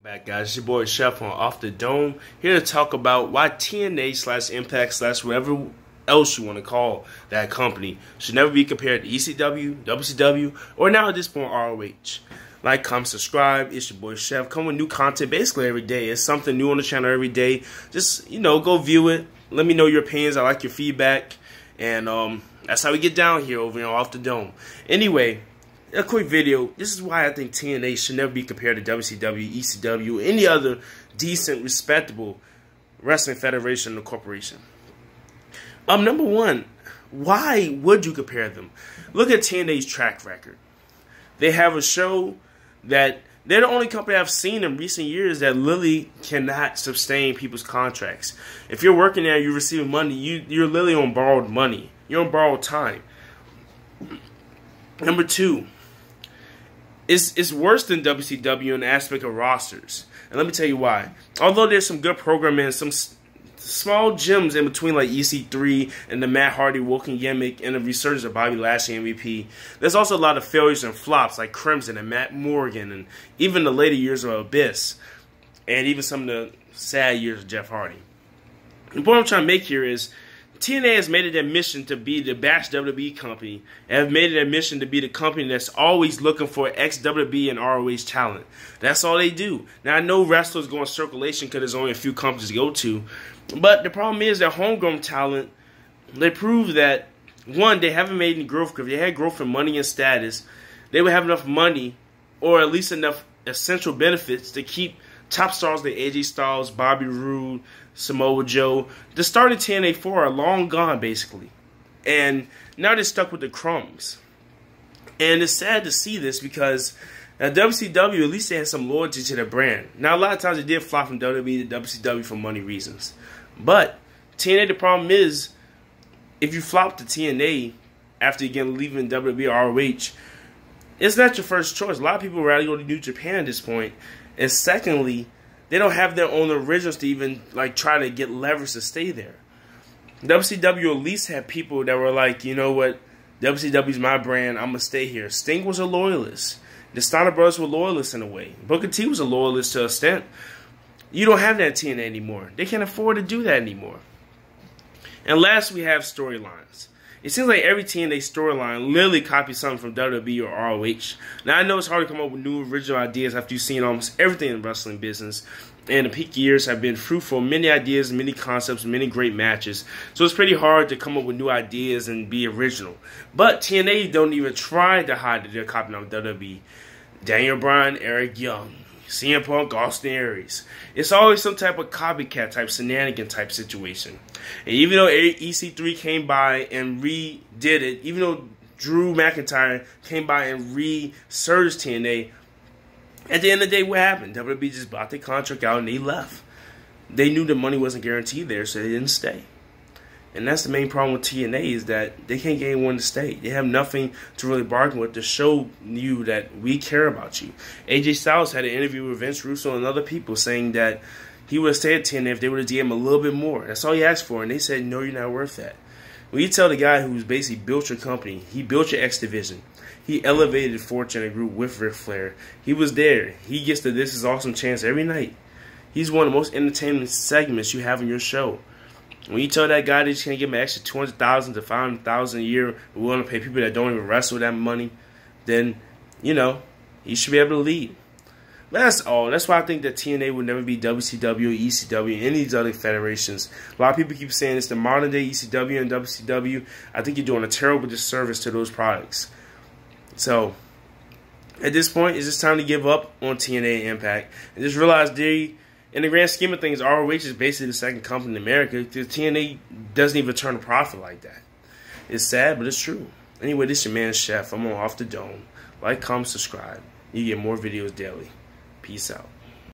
Back guys, it's your boy Chef on Off the Dome, here to talk about why TNA / Impact / whatever else you want to call that company should never be compared to ECW, WCW, or now at this point ROH. Like, comment, subscribe. It's your boy Chef. Come with new content basically every day. It's something new on the channel every day. Just, go view it. Let me know your opinions. I like your feedback. And that's how we get down here over Off the Dome. Anyway, a quick video. This is why I think TNA should never be compared to WCW, ECW, any other decent, respectable wrestling federation or corporation. Number one, why would you compare them? Look at TNA's track record. They have a show that they're the only company I've seen in recent years that literally cannot sustain people's contracts. If you're working there, you're receiving money, you're literally on borrowed money. You're on borrowed time. Number two, it's worse than WCW in the aspect of rosters. And let me tell you why. Although there's some good programming, some small gems in between like EC3 and the Matt Hardy walking gimmick and the resurgence of Bobby Lashley MVP, there's also a lot of failures and flops like Crimson and Matt Morgan and even the later years of Abyss and even some of the sad years of Jeff Hardy. The point I'm trying to make here is TNA has made it their mission to be the Bash WWE company and have made it their mission to be the company that's always looking for ex-WWE and ROH talent. That's all they do. Now, I know wrestlers go in circulation because there's only a few companies to go to, but the problem is that homegrown talent, they prove that, one, they haven't made any growth. Because if they had growth in money and status, they would have enough money or at least enough essential benefits to keep top stars like AJ Styles, Bobby Roode, Samoa Joe. The start of TNA 4 are long gone, basically. And now they're stuck with the crumbs. And it's sad to see this because at WCW, at least they had some loyalty to their brand. Now, a lot of times they did fly from WWE to WCW for money reasons. But TNA, the problem is, if you flop to TNA after again leaving WWE or ROH, it's not your first choice. A lot of people would rather go to New Japan at this point. And secondly, they don't have their own originals to even try to get leverage to stay there. WCW at least had people that were like, you know what, WCW's my brand, I'm going to stay here. Sting was a loyalist. The Steiner Brothers were loyalists in a way. Booker T was a loyalist to a extent. You don't have that TNA anymore. They can't afford to do that anymore. And last, we have storylines. It seems like every TNA storyline literally copies something from WWE or ROH. Now, I know it's hard to come up with new original ideas after you've seen almost everything in the wrestling business. And the peak years have been fruitful. Many ideas, many concepts, many great matches. So it's pretty hard to come up with new ideas and be original. But TNA don't even try to hide that they're copying off WWE. Daniel Bryan, Eric Young, CM Punk, Austin Aries. It's always some type of copycat type, shenanigan type situation. And even though EC3 came by and redid it, even though Drew McIntyre came by and resurged TNA, at the end of the day, what happened? WWE just bought their contract out and they left. They knew the money wasn't guaranteed there, so they didn't stay. And that's the main problem with TNA is that they can't get anyone to stay. They have nothing to really bargain with to show you that we care about you. AJ Styles had an interview with Vince Russo and other people saying that he would have stayed at TNA if they would have DM a little bit more. That's all he asked for, and they said, no, you're not worth that. When you tell the guy who's basically built your company, he built your X Division, he elevated Fortune and Group with Ric Flair, he was there, he gets the This Is Awesome chance every night. He's one of the most entertaining segments you have on your show. When you tell that guy that you can't give him an extra $200,000 to $500,000 a year, we're willing to pay people that don't even wrestle that money, then, he should be able to lead. But that's all. That's why I think that TNA would never be WCW, ECW, any of these other federations. A lot of people keep saying it's the modern day ECW and WCW. I think you're doing a terrible disservice to those products. So, at this point, it's just time to give up on TNA and Impact and just realize in the grand scheme of things, ROH is basically the second company in America. TNA doesn't even turn a profit like that. It's sad, but it's true. Anyway, this is your man, Chef. I'm on Off the Dome. Like, comment, subscribe. You get more videos daily. Peace out.